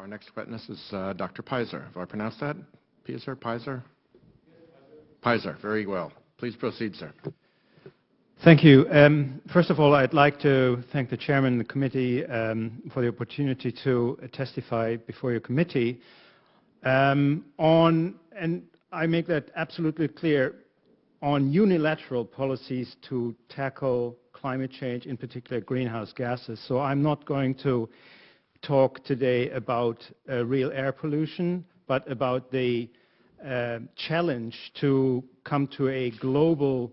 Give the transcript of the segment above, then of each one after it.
next witness is Dr. Peiser. Have I pronounced that? Peiser? Peiser, very well. Please proceed, sir. Thank you. First of all, I'd like to thank the chairman of the committee for the opportunity to testify before your committee and I make that absolutely clear, on unilateral policies to tackle climate change, in particular greenhouse gases. So I'm not going to talk today about real air pollution, but about the challenge to come to a global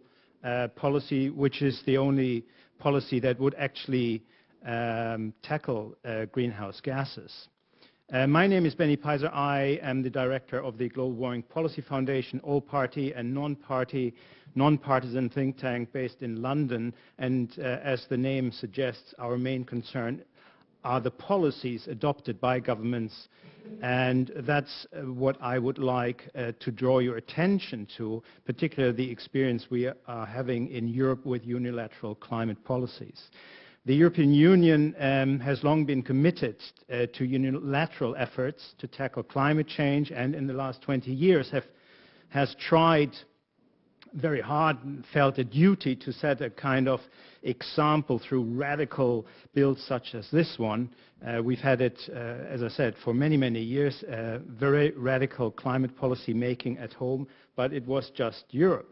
policy, which is the only policy that would actually tackle greenhouse gases. My name is Benny Peiser. I am the director of the Global Warming Policy Foundation, all-party and non-partisan think tank based in London. And as the name suggests, our main concern are the policies adopted by governments. And that's what I would like to draw your attention to, particularly the experience we are having in Europe with unilateral climate policies. The European Union has long been committed to unilateral efforts to tackle climate change, and in the last 20 years has tried very hard and felt a duty to set a kind of example through radical bills such as this one. We've had it, as I said, for many, many years, very radical climate policy making at home, but it was just Europe.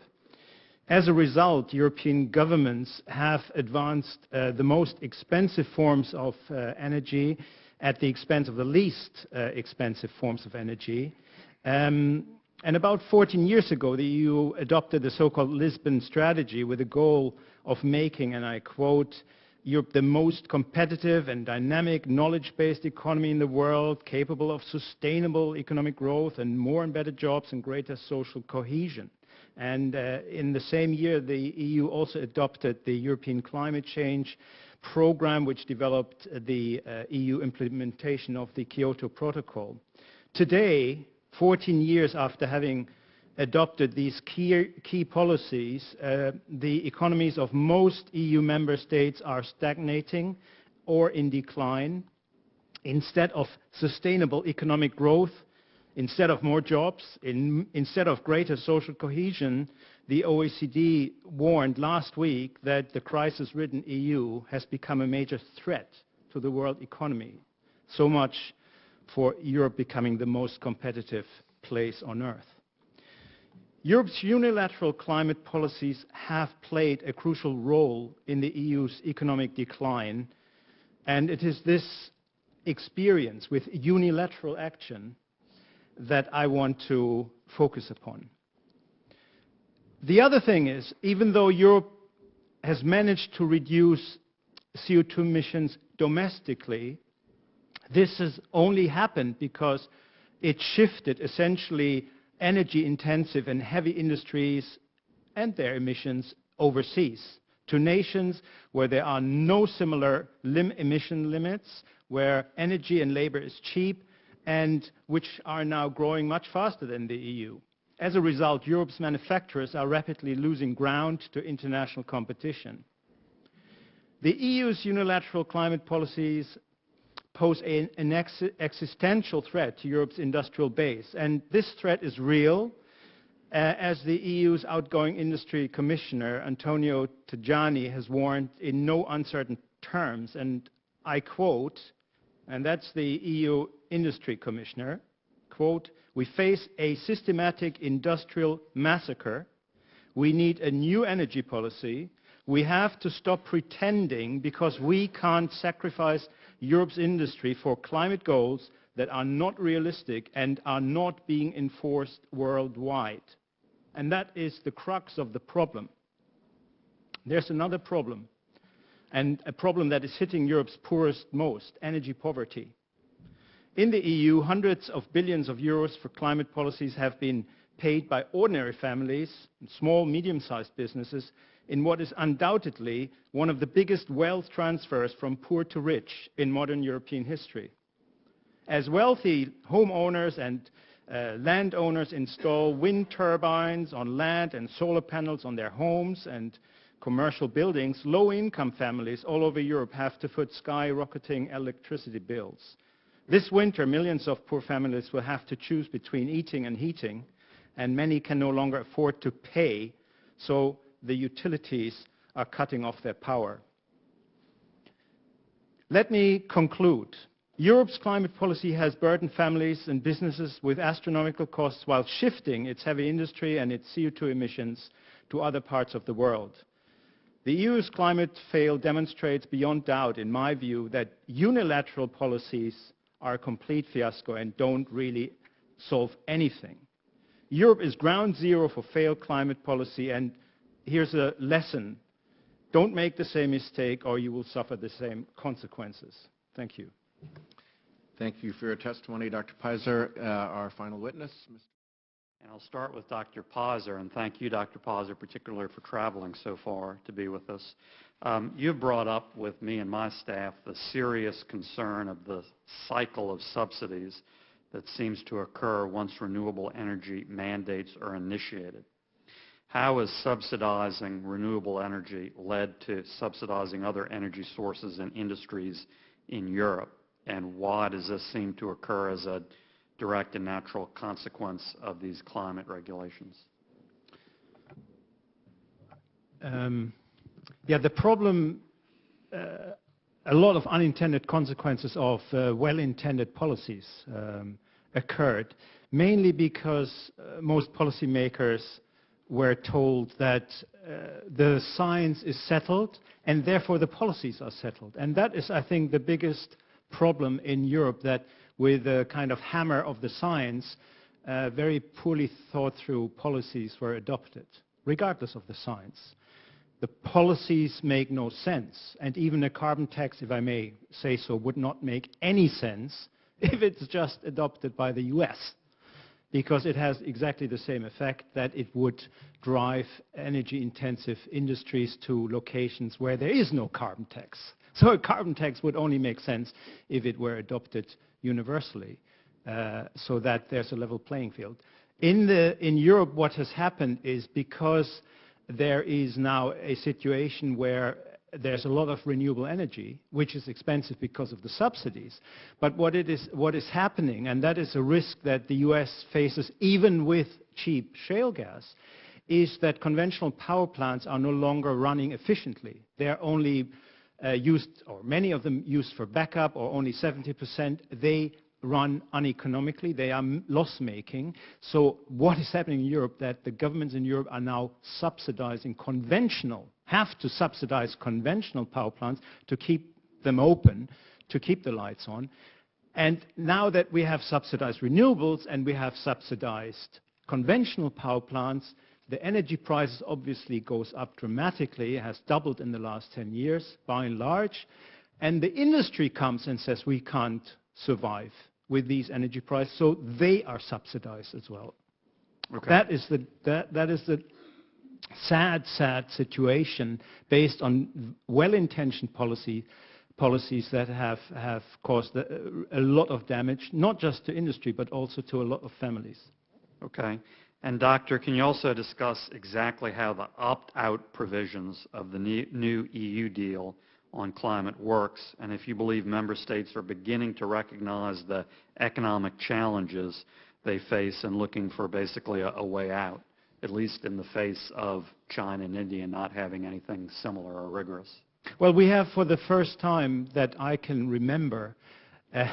As a result, European governments have advanced the most expensive forms of energy at the expense of the least expensive forms of energy. And about 14 years ago, the EU adopted the so-called Lisbon strategy with the goal of making, and I quote, Europe the most competitive and dynamic knowledge-based economy in the world, capable of sustainable economic growth and more and better jobs and greater social cohesion. And in the same year, the EU also adopted the European Climate Change Program, which developed the EU implementation of the Kyoto Protocol. Today, 14 years after having adopted these key policies, the economies of most EU member states are stagnating or in decline. Instead of sustainable economic growth, instead of more jobs, instead of greater social cohesion, the OECD warned last week that the crisis-ridden EU has become a major threat to the world economy. So much for Europe becoming the most competitive place on earth. Europe's unilateral climate policies have played a crucial role in the EU's economic decline, and it is this experience with unilateral action that I want to focus upon. The other thing is, even though Europe has managed to reduce CO2 emissions domestically, this has only happened because it shifted essentially energy-intensive and heavy industries and their emissions overseas to nations where there are no similar emission limits, where energy and labor is cheap, and which are now growing much faster than the EU. As a result, Europe's manufacturers are rapidly losing ground to international competition. The EU's unilateral climate policies pose an existential threat to Europe's industrial base, and this threat is real, as the EU's outgoing industry commissioner, Antonio Tajani, has warned in no uncertain terms, and I quote, and that's the EU industry commissioner, quote, "We face a systematic industrial massacre. We need a new energy policy. We have to stop pretending because we can't sacrifice Europe's industry for climate goals that are not realistic and are not being enforced worldwide." And that is the crux of the problem. There's another problem, and a problem that is hitting Europe's poorest most, energy poverty. In the EU, hundreds of billions of euros for climate policies have been paid by ordinary families and small, medium-sized businesses in what is undoubtedly one of the biggest wealth transfers from poor to rich in modern European history. As wealthy homeowners and landowners install wind turbines on land and solar panels on their homes and commercial buildings, low-income families all over Europe have to foot skyrocketing electricity bills. This winter, millions of poor families will have to choose between eating and heating, and many can no longer afford to pay, so the utilities are cutting off their power. Let me conclude. Europe's climate policy has burdened families and businesses with astronomical costs while shifting its heavy industry and its CO2 emissions to other parts of the world. The EU's climate fail demonstrates beyond doubt, in my view, that unilateral policies are a complete fiasco and don't really solve anything. Europe is ground zero for failed climate policy, and here's a lesson. Don't make the same mistake or you will suffer the same consequences. Thank you. Thank you for your testimony, Dr. Peiser. Our final witness, Mr. And I'll start with Dr. Peiser, and thank you, Dr. Peiser, particularly for traveling so far to be with us. You've brought up with me and my staff the serious concern of the cycle of subsidies that seems to occur once renewable energy mandates are initiated. How has subsidizing renewable energy led to subsidizing other energy sources and industries in Europe? And why does this seem to occur as a direct and natural consequence of these climate regulations? The problem, a lot of unintended consequences of well-intended policies occurred, mainly because most policymakers were told that the science is settled and therefore the policies are settled. And that is, I think, the biggest problem in Europe, that with the kind of hammer of the science, very poorly thought through policies were adopted, regardless of the science. The policies make no sense, and even a carbon tax, if I may say so, would not make any sense if it's just adopted by the US, because it has exactly the same effect, that it would drive energy-intensive industries to locations where there is no carbon tax. So a carbon tax would only make sense if it were adopted universally, so that there's a level playing field. In Europe, what has happened is, because there is now a situation where there's a lot of renewable energy, which is expensive because of the subsidies. But what is happening, and that is a risk that the US faces even with cheap shale gas, is that conventional power plants are no longer running efficiently. They're only used, or many of them used for backup, or only 70%. They run uneconomically, they are loss-making. So what is happening in Europe, that the governments in Europe are now subsidizing have to subsidize conventional power plants to keep them open, to keep the lights on. And now that we have subsidized renewables and we have subsidized conventional power plants, the energy prices obviously goes up dramatically. It has doubled in the last 10 years, by and large. And the industry comes and says, we can't survive with these energy prices, so they are subsidized as well. Okay. That is the sad situation based on well-intentioned policies that have caused a lot of damage, not just to industry, but also to a lot of families. Okay. And Doctor, can you also discuss exactly how the opt-out provisions of the new EU deal on climate works, and if you believe member states are beginning to recognize the economic challenges they face and looking for basically a way out, at least in the face of China and India not having anything similar or rigorous? Well, we have, for the first time that I can remember, a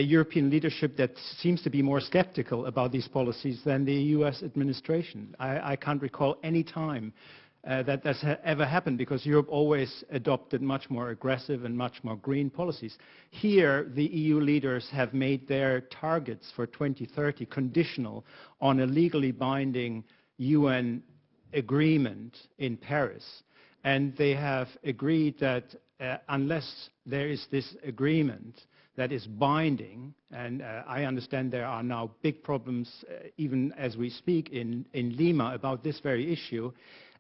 European leadership that seems to be more skeptical about these policies than the US administration. I can't recall any time that has ever happened, because Europe always adopted much more aggressive and much more green policies. Here, the EU leaders have made their targets for 2030 conditional on a legally binding UN agreement in Paris. And they have agreed that unless there is this agreement that is binding, and I understand there are now big problems, even as we speak, in Lima about this very issue,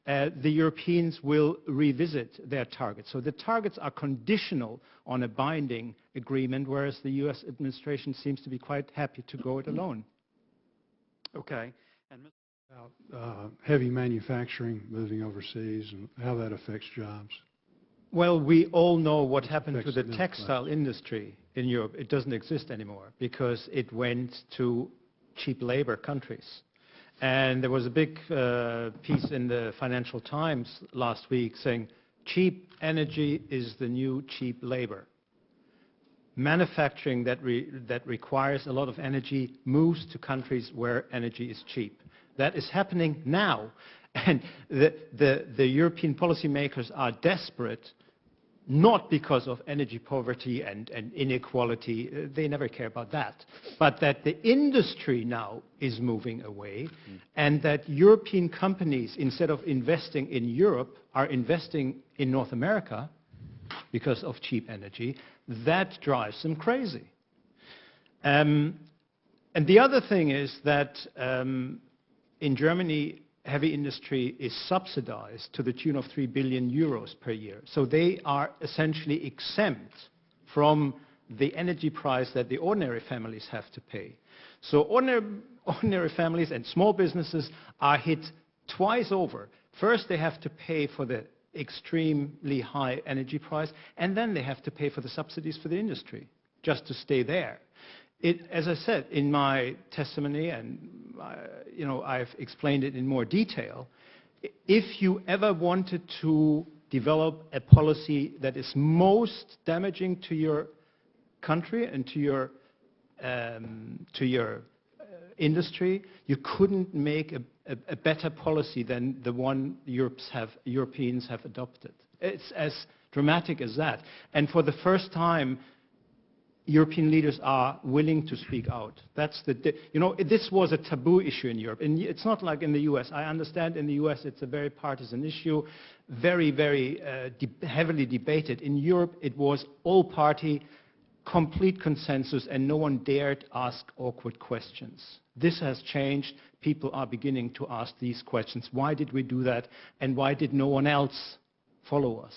the Europeans will revisit their targets. So the targets are conditional on a binding agreement, whereas the US administration seems to be quite happy to go it alone. Okay. And about heavy manufacturing moving overseas and how that affects jobs. Well, we all know what happened to the textile industry in Europe, it doesn't exist anymore because it went to cheap labor countries. And there was a big piece in the Financial Times last week saying, cheap energy is the new cheap labor. Manufacturing that requires a lot of energy moves to countries where energy is cheap. That is happening now. And the European policymakers are desperate, not because of energy poverty and inequality, they never care about that, but that the industry now is moving away, and that European companies, instead of investing in Europe, are investing in North America because of cheap energy. That drives them crazy. And the other thing is that in Germany, heavy industry is subsidized to the tune of 3 billion euros per year. So they are essentially exempt from the energy price that the ordinary families have to pay. So ordinary families and small businesses are hit twice over. First, they have to pay for the extremely high energy price, and then they have to pay for the subsidies for the industry just to stay there. As I said in my testimony, and I've explained it in more detail, if you ever wanted to develop a policy that is most damaging to your country and to your industry, you couldn't make a better policy than the one Europeans have adopted. It's as dramatic as that. And for the first time, European leaders are willing to speak out. This was a taboo issue in Europe. And it's not like in the US. I understand in the US it's a very partisan issue, very, very heavily debated. In Europe it was all party, complete consensus, and no one dared ask awkward questions. This has changed. People are beginning to ask these questions. Why did we do that? And why did no one else follow us?